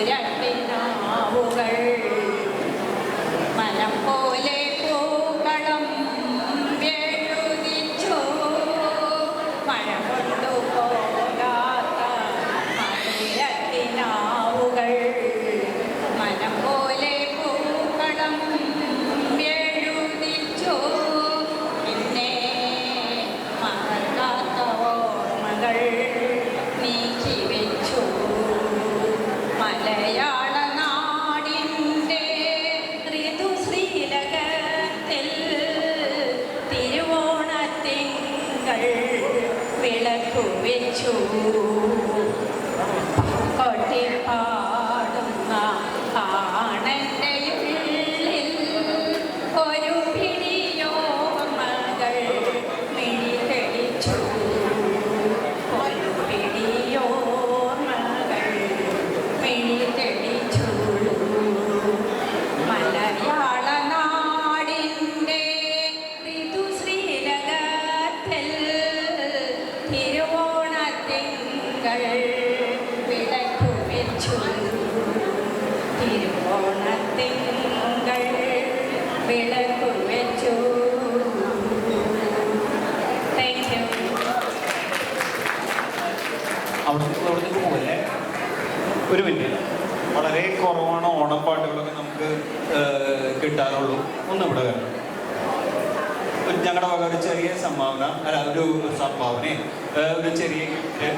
തമ്പുരാട്ടിനാവുകൾ മനം പോലെ പൂക്കളം എഴുതിച്ചു മഴ കൊണ്ടു പോകാത്ത മധുരത്തിനാവുകൾ മനം പോലെ പൂക്കളം എഴുതിച്ചു പിന്നെ മറക്കാത്ത ഓർമ്മകൾ നീക്കി വെച്ചു മലയാള നാടിൻ്റെ ഋതുശ്രീലകത്തിൽ തിരുവോണത്തിങ്കൾ വിളക്കു വെച്ചു കൊട്ടിപ്പാടുന്ന ആണൻ്റെ ഉള്ളിൽ ഒരു പിടിയോർമ്മകൾ മിഴി തെളിച്ചു ഒരു പിടിയോർമ്മകൾ മിഴി തെളിച്ചു മലയാള നാടിൻ്റെ ഋതുശ്രീലകത്തിൽ തിരുവോണത്തിങ്കൾ വിളക്കു വെച്ചു തിരുവോണത്തിങ്കൾ വിളക്കു വെച്ചു. Thank you. അവിടത്തേക്ക് പോകല്ലേ? ഒരു മിനിറ്റ്. വളരെ കുറവാണ് ഓണപ്പാട്ടുകളൊക്കെ നമുക്ക് കിട്ടാറുള്ളൂ. ഒന്നിവിടെ വരണം. ഞങ്ങളുടെ വക ഒരു ചെറിയ സംഭാവന, അല്ല ഒരു സംഭാവന, ഒരു ചെറിയ ഗിഫ്റ്റ്